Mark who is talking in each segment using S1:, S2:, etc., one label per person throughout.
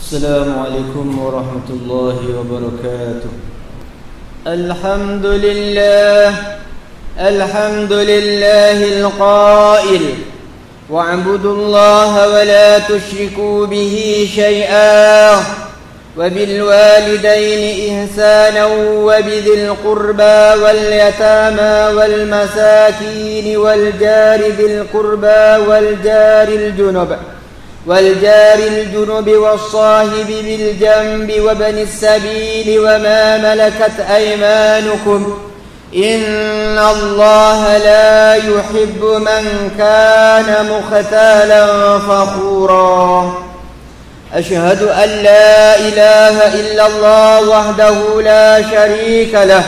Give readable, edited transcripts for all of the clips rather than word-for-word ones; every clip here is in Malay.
S1: السلام عليكم ورحمة الله وبركاته. الحمد لله القائل واعبدوا الله ولا تشركوا به شيئا وبالوالدين إحسانا وبذي القربى واليتامى والمساكين والجار ذي القربى والجار الجنب والصاحب بالجنب وابن السبيل وما ملكت أيمانكم إن الله لا يحب من كان مختالا فخورا. أشهد أن لا إله إلا الله وحده لا شريك له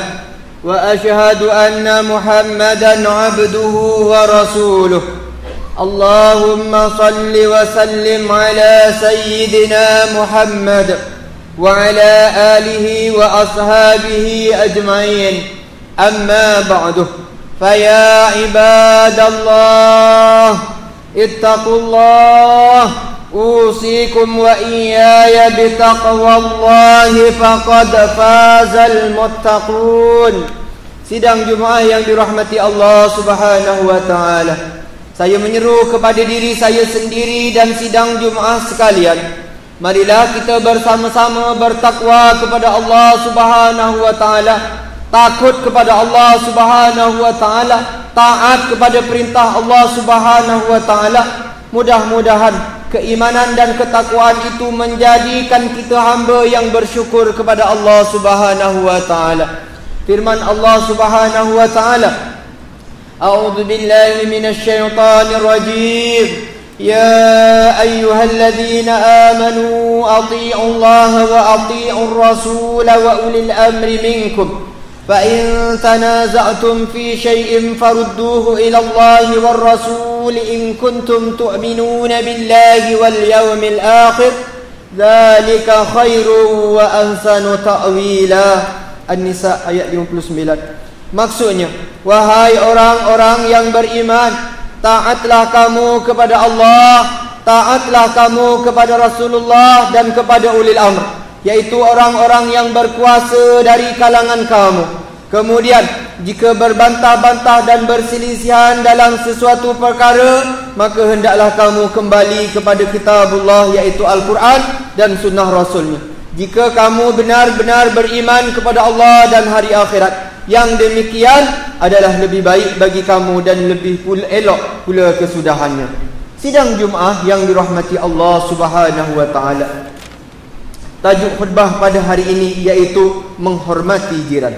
S1: وأشهد أن محمدا عبده ورسوله. اللهم صل وسلم على سيدنا محمد وعلى آله وأصحابه أجمعين. أما بعد فيا عباد الله اتقوا الله أوصيكم وإياي بتقوى الله فقد فاز المتقون. Sidang Jumaah yang dirahmati Allah Subhanahu wa taala. Saya menyeru kepada diri saya sendiri dan sidang Jumaah sekalian, marilah kita bersama-sama bertakwa kepada Allah Subhanahu wa taala, takut kepada Allah Subhanahu wa taala, taat kepada perintah Allah Subhanahu wa taala. Mudah-mudahan keimanan dan ketakwaan itu menjadikan kita hamba yang bersyukur kepada Allah Subhanahu wa taala. Firman Allah Subhanahu wa taala, أعوذ بالله من الشيطان الرجيم يا أيها الذين آمنوا أطيعوا الله وأطيعوا الرسول وأولي الأمر منكم فإن تنازعتم في شيء فردوه إلى الله والرسول إن كنتم تؤمنون بالله واليوم الآخر ذلك خير وأحسن تأويلا. An-Nisa ayat 59. Maksudnya, wahai orang-orang yang beriman, taatlah kamu kepada Allah, taatlah kamu kepada Rasulullah dan kepada ulil amr, yaitu orang-orang yang berkuasa dari kalangan kamu. Kemudian, jika berbantah-bantah dan berselisihan dalam sesuatu perkara, maka hendaklah kamu kembali kepada kitabullah, yaitu Al-Quran dan sunnah Rasulnya. Jika kamu benar-benar beriman kepada Allah dan hari akhirat, yang demikian adalah lebih baik bagi kamu dan lebih elok pula kesudahannya. Sidang Jumaah yang dirahmati Allah Subhanahu wa taala. Tajuk khutbah pada hari ini iaitu menghormati jiran.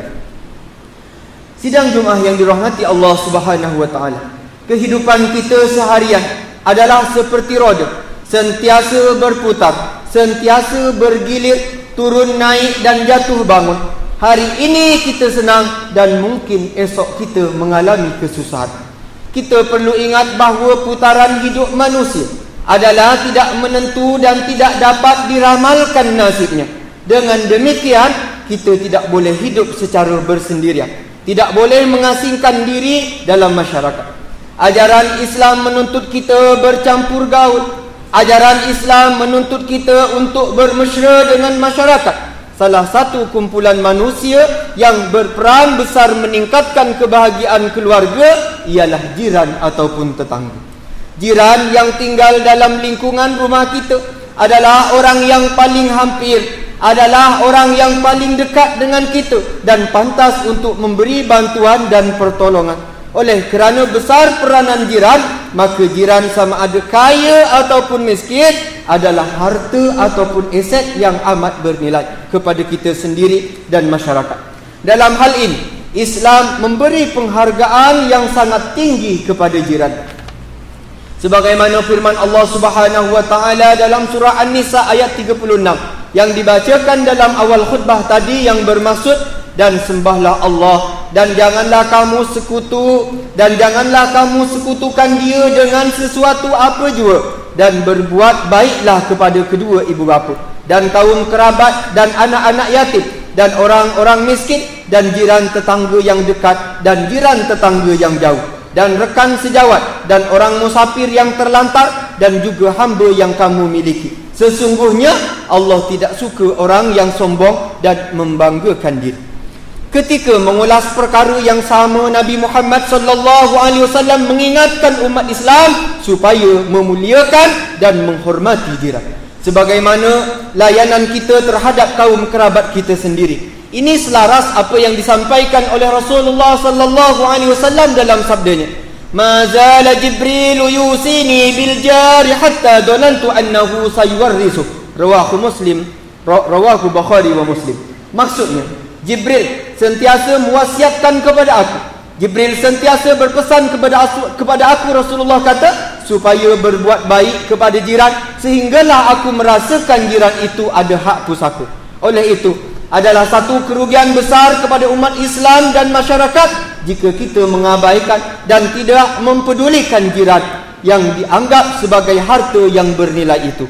S1: Sidang Jumaah yang dirahmati Allah Subhanahu wa taala. Kehidupan kita seharian adalah seperti roda, sentiasa berputar, sentiasa bergilir, turun naik dan jatuh bangun. Hari ini kita senang dan mungkin esok kita mengalami kesusahan. Kita perlu ingat bahawa putaran hidup manusia adalah tidak menentu dan tidak dapat diramalkan nasibnya. Dengan demikian, kita tidak boleh hidup secara bersendirian, tidak boleh mengasingkan diri dalam masyarakat. Ajaran Islam menuntut kita bercampur gaul. Ajaran Islam menuntut kita untuk bermesra dengan masyarakat. Salah satu kumpulan manusia yang berperan besar meningkatkan kebahagiaan keluarga ialah jiran ataupun tetangga. Jiran yang tinggal dalam lingkungan rumah kita adalah orang yang paling hampir, adalah orang yang paling dekat dengan kita dan pantas untuk memberi bantuan dan pertolongan. Oleh kerana besar peranan jiran, maka jiran sama ada kaya ataupun miskin adalah harta ataupun aset yang amat bernilai kepada kita sendiri dan masyarakat. Dalam hal ini, Islam memberi penghargaan yang sangat tinggi kepada jiran. Sebagaimana firman Allah Subhanahu wa taala dalam surah An-Nisa ayat 36 yang dibacakan dalam awal khutbah tadi, yang bermaksud, dan sembahlah Allah dan janganlah kamu sekutukan dia dengan sesuatu apa jua, dan berbuat baiklah kepada kedua ibu bapa dan kaum kerabat dan anak-anak yatim dan orang-orang miskin dan jiran tetangga yang dekat dan jiran tetangga yang jauh dan rekan sejawat dan orang musafir yang terlantar dan juga hamba yang kamu miliki, Sesungguhnya Allah tidak suka orang yang sombong dan membanggakan diri. Ketika mengulas perkara yang sama, Nabi Muhammad sallallahu alaihi wasallam mengingatkan umat Islam supaya memuliakan dan menghormati jiran, sebagaimana layanan kita terhadap kaum kerabat kita sendiri. Ini selaras apa yang disampaikan oleh Rasulullah sallallahu alaihi wasallam dalam sabdanya, "Ma zala Jibril yusini bil jari hatta dhanantu annahu sayuwarrisu." Rawahu Muslim, rawahu Bukhari wa Muslim. Maksudnya, Jibril sentiasa mewasiatkan kepada aku. Jibril sentiasa berpesan kepada aku, Rasulullah kata, supaya berbuat baik kepada jiran, sehinggalah aku merasakan jiran itu ada hak pusaka. Oleh itu, adalah satu kerugian besar kepada umat Islam dan masyarakat jika kita mengabaikan dan tidak mempedulikan jiran yang dianggap sebagai harta yang bernilai itu.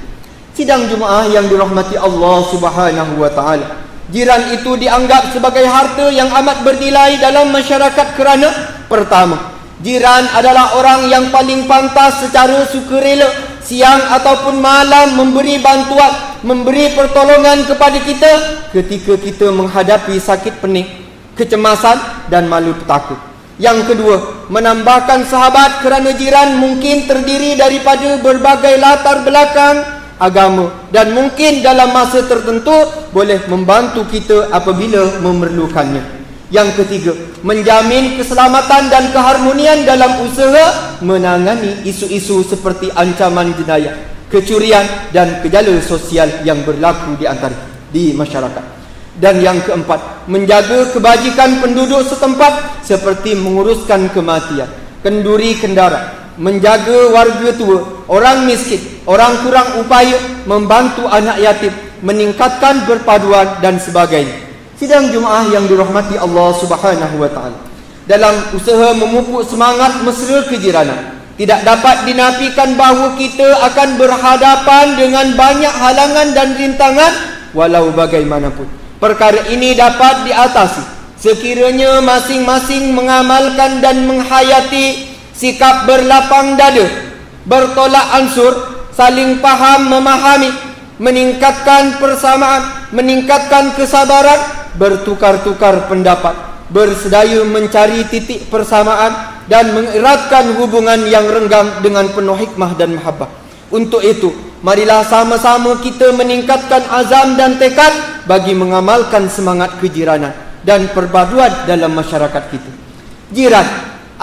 S1: Sidang Jumaah yang dirahmati Allah Subhanahu wa taala, jiran itu dianggap sebagai harta yang amat bernilai dalam masyarakat kerana pertama, jiran adalah orang yang paling pantas secara sukarela siang ataupun malam memberi bantuan, memberi pertolongan kepada kita ketika kita menghadapi sakit pening, kecemasan dan malu petaka. Yang kedua, menambahkan sahabat kerana jiran mungkin terdiri daripada berbagai latar belakang agama dan mungkin dalam masa tertentu boleh membantu kita apabila memerlukannya. Yang ketiga, menjamin keselamatan dan keharmonian dalam usaha menangani isu-isu seperti ancaman jenayah, kecurian dan gejala sosial yang berlaku di masyarakat. Dan yang keempat, menjaga kebajikan penduduk setempat seperti menguruskan kematian, kenduri kendara, menjaga warga tua, orang miskin, orang kurang upaya, membantu anak yatim, meningkatkan perpaduan dan sebagainya. Sidang Jumaah yang dirahmati Allah Subhanahu wa taala, dalam usaha memupuk semangat mesra kejiranan, tidak dapat dinafikan bahawa kita akan berhadapan dengan banyak halangan dan rintangan walau bagaimanapun. Perkara ini dapat diatasi sekiranya masing-masing mengamalkan dan menghayati sikap berlapang dada, bertolak ansur, saling faham memahami, meningkatkan persamaan, meningkatkan kesabaran, bertukar-tukar pendapat, bersedaya mencari titik persamaan dan mengeratkan hubungan yang renggang dengan penuh hikmah dan mahabbah. Untuk itu, marilah sama-sama kita meningkatkan azam dan tekad bagi mengamalkan semangat kejiranan dan perpaduan dalam masyarakat kita. Jiran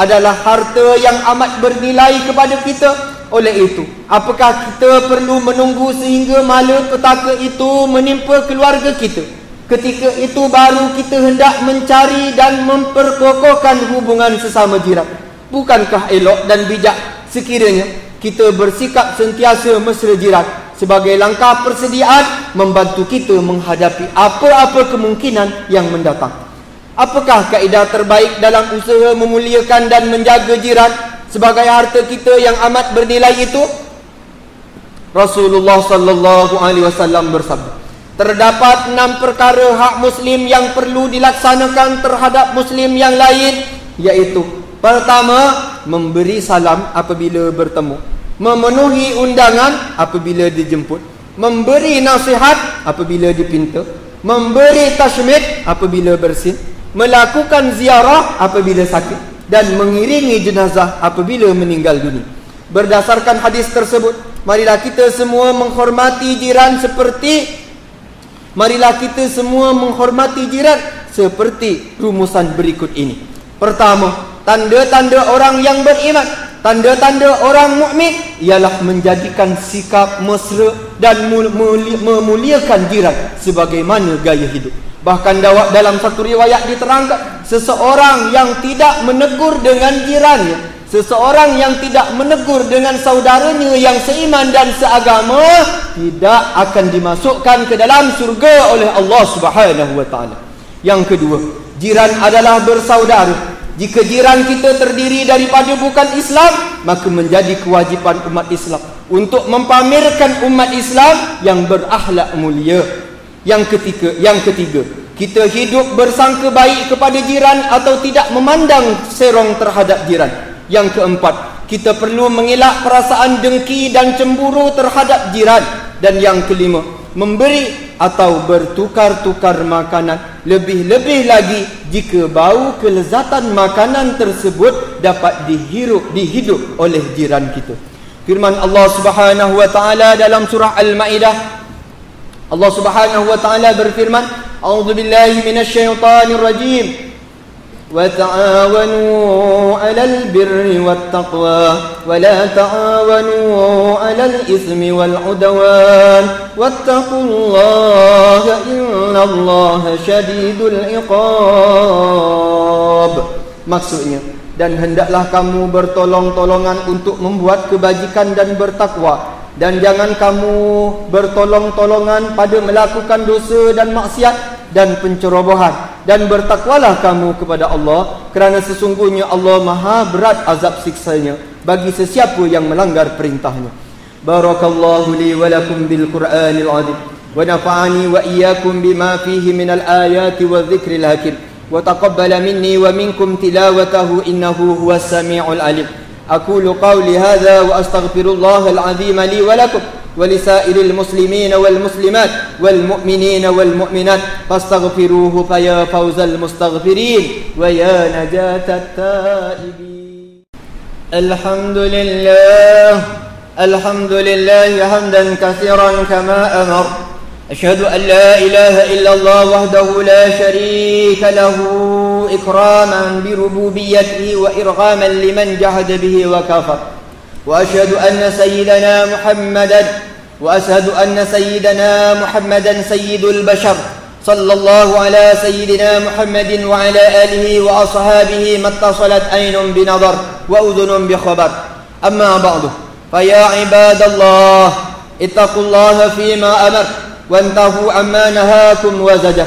S1: adalah harta yang amat bernilai kepada kita. Oleh itu, apakah kita perlu menunggu sehingga malapetaka itu menimpa keluarga kita? Ketika itu baru kita hendak mencari dan memperkokohkan hubungan sesama jiran. Bukankah elok dan bijak sekiranya kita bersikap sentiasa mesra jiran sebagai langkah persediaan membantu kita menghadapi apa-apa kemungkinan yang mendatang? Apakah kaedah terbaik dalam usaha memuliakan dan menjaga jiran sebagai harta kita yang amat bernilai itu? Rasulullah sallallahu alaihi wasallam bersabda, terdapat 6 perkara hak muslim yang perlu dilaksanakan terhadap muslim yang lain, iaitu pertama, memberi salam apabila bertemu, memenuhi undangan apabila dijemput, memberi nasihat apabila dipinta, memberi tashmid apabila bersin, melakukan ziarah apabila sakit dan mengiringi jenazah apabila meninggal dunia. Berdasarkan hadis tersebut, marilah kita semua menghormati jiran seperti rumusan berikut ini. Pertama, tanda-tanda orang yang beriman, tanda-tanda orang mukmin ialah menjadikan sikap mesra dan memuliakan jiran sebagaimana gaya hidup. Bahkan dalam satu riwayat diterangkan, seseorang yang tidak menegur dengan jirannya, seseorang yang tidak menegur dengan saudaranya yang seiman dan seagama, tidak akan dimasukkan ke dalam surga oleh Allah Subhanahu wa taala. Yang kedua, jiran adalah bersaudara. Jika jiran kita terdiri daripada bukan Islam, maka menjadi kewajipan umat Islam untuk mempamerkan umat Islam yang berakhlak mulia. Yang ketiga, kita hidup bersangka baik kepada jiran atau tidak memandang serong terhadap jiran. Yang keempat, kita perlu mengelak perasaan dengki dan cemburu terhadap jiran. Dan yang kelima, memberi atau bertukar-tukar makanan. Lebih-lebih lagi jika bau kelezatan makanan tersebut dapat dihidup oleh jiran kita. Firman Allah Subhanahu wa taala dalam surah Al-Maidah, Allah Subhanahu wa taala berfirman, A'udzu billahi minasyaitonir rajim. Wa ta'awanu 'alal birri wat taqwa wa la ta'awanu 'alal ismi wal 'udwan wattaqullaha innallaha syadidul iqab. Maksudnya, dan hendaklah kamu bertolong-tolongan untuk membuat kebajikan dan bertakwa, dan jangan kamu bertolong-tolongan pada melakukan dosa dan maksiat dan pencerobohan, dan bertakwalah kamu kepada Allah, kerana sesungguhnya Allah maha berat azab siksanya bagi sesiapa yang melanggar perintahnya. Barakallahu li wa lakum bil Qur'anil azim wa nafa'ani wa iyyakum bima fihi minal ayati wa dzikril hakim wa taqabbala minni wa minkum tilawatahu innahu huwas samiul alim. Aqulu qawli hadza wa astaghfirullahal azim li wa lakum ولسائر المسلمين والمسلمات والمؤمنين والمؤمنات فاستغفروه فيا فوز المستغفرين ويا نجاة التائبين. الحمد لله حمدا كثيرا كما أمر. أشهد أن لا إله إلا الله وحده لا شريك له إكراما بربوبيته وإرغاما لمن جحد به وكفر. وأشهد أن سيدنا محمدا سيد البشر صلى الله على سيدنا محمد وعلى آله وأصحابه ما اتصلت عين بنظر وأذن بخبر. أما بعد فيا عباد الله اتقوا الله فيما أمر وانتهوا عما نهاكم وزجر.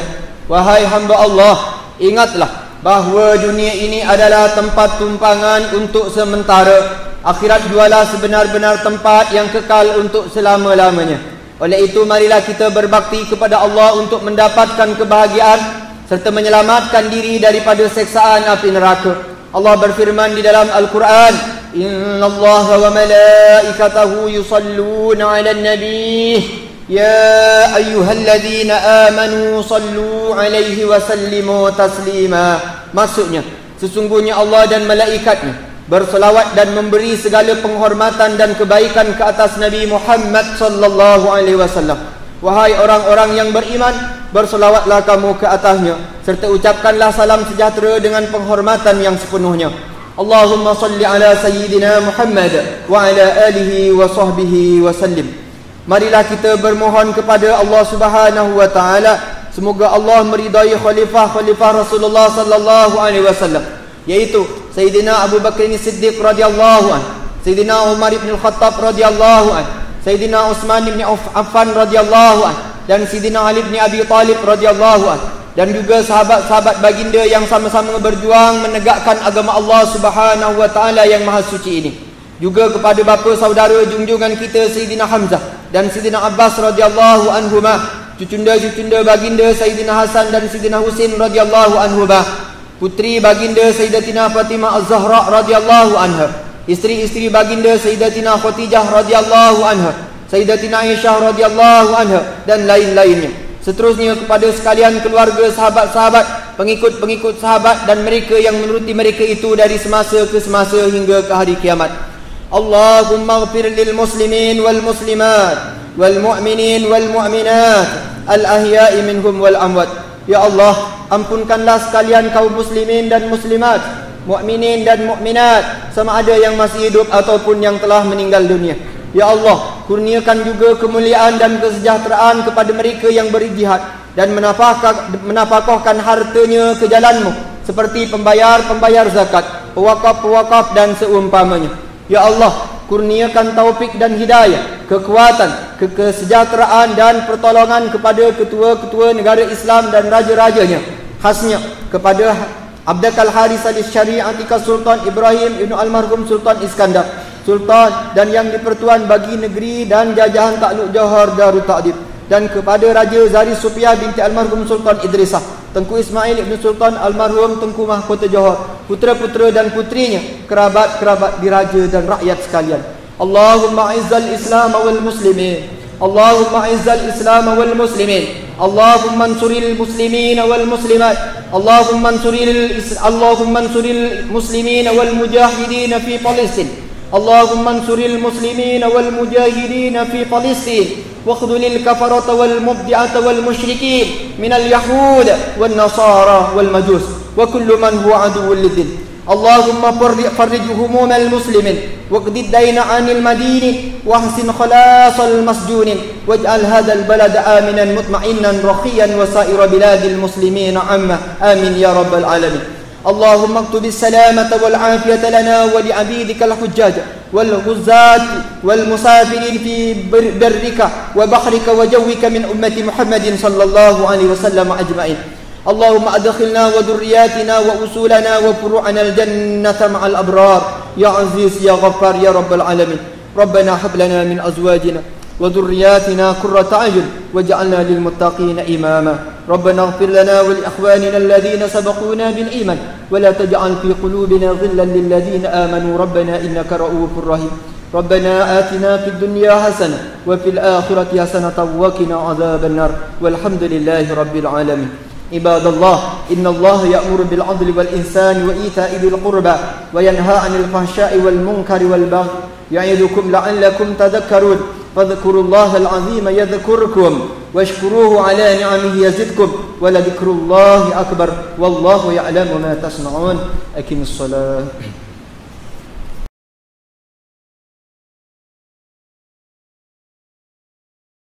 S1: Wahai hamba Allah, ingatlah bahawa dunia ini adalah tempat tumpangan untuk sementara. Akhirat jualah sebenar-benar tempat yang kekal untuk selama-lamanya. Oleh itu, marilah kita berbakti kepada Allah untuk mendapatkan kebahagiaan serta menyelamatkan diri daripada seksaan api neraka. Allah berfirman di dalam Al-Quran, Innallaha wa malaikatahu yusalluna 'alan nabi ya ayyuhalladzina amanu sallu 'alaihi wa sallimu taslima. Maksudnya, sesungguhnya Allah dan malaikatnya berselawat dan memberi segala penghormatan dan kebaikan ke atas Nabi Muhammad sallallahu alaihi wasallam. Wahai orang-orang yang beriman, berselawatlah kamu ke atasnya serta ucapkanlah salam sejahtera dengan penghormatan yang sepenuhnya. Allahumma salli ala sayyidina Muhammad wa ala alihi wa sahbihi wa sallim. Marilah kita bermohon kepada Allah Subhanahu wa taala, semoga Allah meridai khalifah Rasulullah sallallahu alaihi wasallam, yaitu Sayyidina Abu Bakr Siddiq radhiyallahu anhu, Sayyidina Umar ibn Khattab radhiyallahu anhu, Sayyidina Utsman ibn Affan radhiyallahu anhu, dan Sayyidina Ali ibn Abi Talib radhiyallahu anhu, dan juga sahabat-sahabat baginda yang sama-sama berjuang menegakkan agama Allah Subhanahu wa taala yang maha suci ini. Juga kepada bapa saudara junjungan kita Sayyidina Hamzah dan Sayyidina Abbas radhiyallahu anhuma, cucunda baginda Sayyidina Hasan dan Sayyidina Husain radhiyallahu anhuma, putri baginda Sayyidatina Fatimah Az-Zahra radhiyallahu anha, isteri-isteri baginda Sayyidatina Khadijah radhiyallahu anha, Sayyidatina Aisyah radhiyallahu anha, dan lain-lainnya. Seterusnya kepada sekalian keluarga, sahabat-sahabat, pengikut-pengikut sahabat dan mereka yang menuruti mereka itu dari semasa ke semasa hingga ke hari kiamat. Allahumma ighfir lil muslimin wal muslimat wal mu'minin wal mu'minat al ahya'i minhum wal amwat. Ya Allah, ampunkanlah sekalian kaum muslimin dan muslimat, mukminin dan mukminat, sama ada yang masih hidup ataupun yang telah meninggal dunia. Ya Allah, kurniakan juga kemuliaan dan kesejahteraan kepada mereka yang berjihad dan menafkahkan hartanya ke jalan-Mu, seperti pembayar-pembayar zakat, pewakaf-pewakaf dan seumpamanya. Ya Allah, kurniakan taufik dan hidayah, kekuatan, kesejahteraan dan pertolongan kepada ketua-ketua negara Islam dan raja-rajanya, khasnya kepada Abdul Haris Al-Syari'atika Sultan Ibrahim Ibn Almarhum Sultan Iskandar, Sultan dan yang dipertuan bagi negeri dan jajahan Takluk Johor Darut Ta'dib, dan kepada Raja Zari Supiah binti Almarhum Sultan Idrisah, Tengku Ismail Ibn Sultan almarhum Tengku Mahkota Johor, putera-putera dan putrinya, kerabat-kerabat diraja dan rakyat sekalian. Allahumma izzal Islam wal muslimin, Allahumma izzal Islam wal muslimin, Allahumma ansuril muslimin wal muslimat, Allahumma ansuril muslimin wal mujahidin fi Palestin, Allahumma ansuril muslimin wal mujahidin fi Palestin, واخذل الكفرة والمبدعة والمشركين من اليهود والنصارى والمجوس وكل من هو عدو للدين. اللهم فرج هموم المسلمين واقض الدين عن المدين واحسن خلاص المسجونين واجعل هذا البلد آمنا مطمئنا رخيا وسائر بلاد المسلمين عامة. آمين يا رب العالمين. اللهم اكتب السلامة والعافية لنا ولعبيدك الحجاج والغزاة والمسافرين في برك وبحرك وجوك من أمة محمد صلى الله عليه وسلم أجمعين. اللهم أدخلنا وذرياتنا وأصولنا وفروعنا الجنة مع الأبرار يا عزيز يا غفار يا رب العالمين. ربنا هب لنا من أزواجنا وذرياتنا قرة أعين واجعلنا للمتقين إماما. ربنا اغفر لنا ولإخواننا الذين سبقونا بالإيمان ولا تجعل في قلوبنا غلا للذين آمنوا ربنا إنك رؤوف رحيم. ربنا آتنا في الدنيا حسنة وفي الآخرة حسنة وقنا عذاب النار والحمد لله رب العالمين. عباد الله إن الله يأمر بالعدل والإحسان وإيتاء ذي القربى وينهى عن الفحشاء والمنكر والبغي يعظكم لعلكم تذكرون. فاذكروا الله العظيم يذكركم واشكروه على نعمه يزدكم ولذكر الله أكبر والله يعلم ما تصنعون. أقم الصلاة.